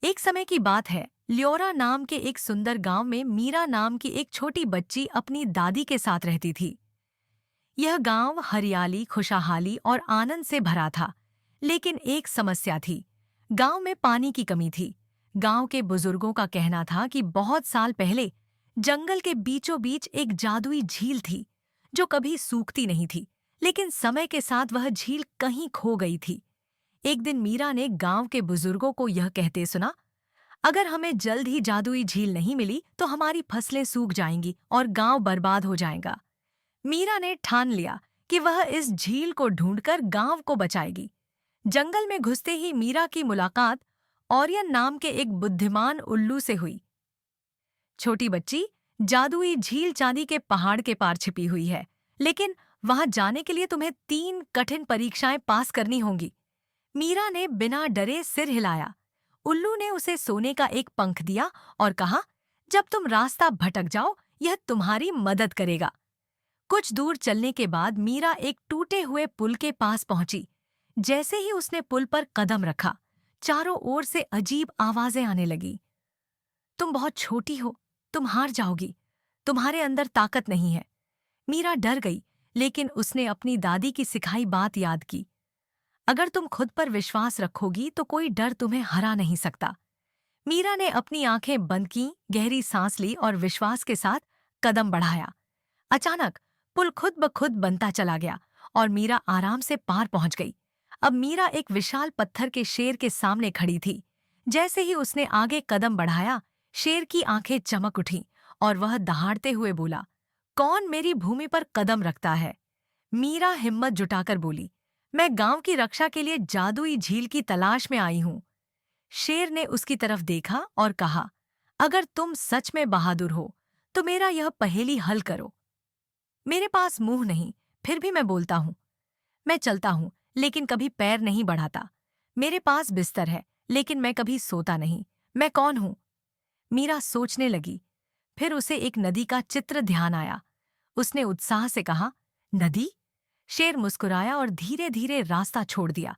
एक समय की बात है। ल्योरा नाम के एक सुंदर गांव में मीरा नाम की एक छोटी बच्ची अपनी दादी के साथ रहती थी। यह गांव हरियाली, खुशहाली और आनंद से भरा था। लेकिन एक समस्या थी। गांव में पानी की कमी थी। गांव के बुजुर्गों का कहना था कि बहुत साल पहले जंगल के बीचों बीच एक जादुई झील थी, जो कभी सूखती नहीं थी। लेकिन समय के साथ वह झील कहीं खो गई थी। एक दिन मीरा ने गांव के बुजुर्गों को यह कहते सुना, अगर हमें जल्द ही जादुई झील नहीं मिली तो हमारी फसलें सूख जाएंगी और गांव बर्बाद हो जाएगा। मीरा ने ठान लिया कि वह इस झील को ढूंढकर गांव को बचाएगी। जंगल में घुसते ही मीरा की मुलाकात ऑरियन नाम के एक बुद्धिमान उल्लू से हुई। छोटी बच्ची, जादुई झील चांदी के पहाड़ के पार छिपी हुई है, लेकिन वहां जाने के लिए तुम्हें 3 कठिन परीक्षाएं पास करनी होंगी। मीरा ने बिना डरे सिर हिलाया। उल्लू ने उसे सोने का एक पंख दिया और कहा, जब तुम रास्ता भटक जाओ, यह तुम्हारी मदद करेगा। कुछ दूर चलने के बाद मीरा एक टूटे हुए पुल के पास पहुंची। जैसे ही उसने पुल पर कदम रखा, चारों ओर से अजीब आवाजें आने लगी। तुम बहुत छोटी हो, तुम हार जाओगी, तुम्हारे अंदर ताकत नहीं है। मीरा डर गई, लेकिन उसने अपनी दादी की सिखाई बात याद की। अगर तुम खुद पर विश्वास रखोगी तो कोई डर तुम्हें हरा नहीं सकता। मीरा ने अपनी आंखें बंद की, गहरी सांस ली और विश्वास के साथ कदम बढ़ाया। अचानक पुल खुद ब खुद बनता चला गया और मीरा आराम से पार पहुंच गई। अब मीरा एक विशाल पत्थर के शेर के सामने खड़ी थी। जैसे ही उसने आगे कदम बढ़ाया, शेर की आंखें चमक उठीं और वह दहाड़ते हुए बोला, कौन मेरी भूमि पर कदम रखता है? मीरा हिम्मत जुटाकर बोली, मैं गांव की रक्षा के लिए जादुई झील की तलाश में आई हूं। शेर ने उसकी तरफ देखा और कहा, अगर तुम सच में बहादुर हो तो मेरा यह पहेली हल करो। मेरे पास मुंह नहीं, फिर भी मैं बोलता हूँ। मैं चलता हूँ, लेकिन कभी पैर नहीं बढ़ाता। मेरे पास बिस्तर है, लेकिन मैं कभी सोता नहीं। मैं कौन हूँ? मीरा सोचने लगी। फिर उसे एक नदी का चित्र ध्यान आया। उसने उत्साह से कहा, नदी? शेर मुस्कुराया और धीरे धीरे रास्ता छोड़ दिया।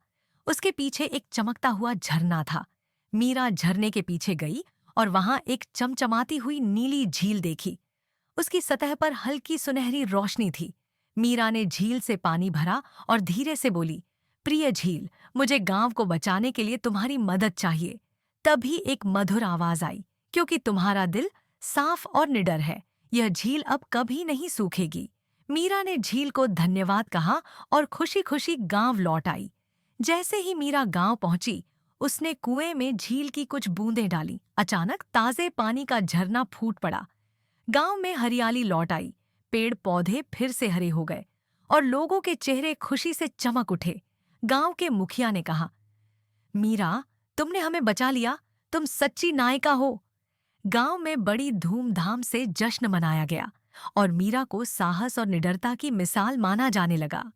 उसके पीछे एक चमकता हुआ झरना था। मीरा झरने के पीछे गई और वहां एक चमचमाती हुई नीली झील देखी। उसकी सतह पर हल्की सुनहरी रोशनी थी। मीरा ने झील से पानी भरा और धीरे से बोली, प्रिय झील, मुझे गांव को बचाने के लिए तुम्हारी मदद चाहिए। तभी एक मधुर आवाज आई, क्योंकि तुम्हारा दिल साफ और निडर है, यह झील अब कभी नहीं सूखेगी। मीरा ने झील को धन्यवाद कहा और खुशी खुशी गांव लौट आई। जैसे ही मीरा गांव पहुंची, उसने कुएं में झील की कुछ बूंदें डाली। अचानक ताजे पानी का झरना फूट पड़ा। गांव में हरियाली लौट आई। पेड़ पौधे फिर से हरे हो गए और लोगों के चेहरे खुशी से चमक उठे। गांव के मुखिया ने कहा, मीरा, तुमने हमें बचा लिया, तुम सच्ची नायिका हो। गांव में बड़ी धूमधाम से जश्न मनाया गया और मीरा को साहस और निडरता की मिसाल माना जाने लगा।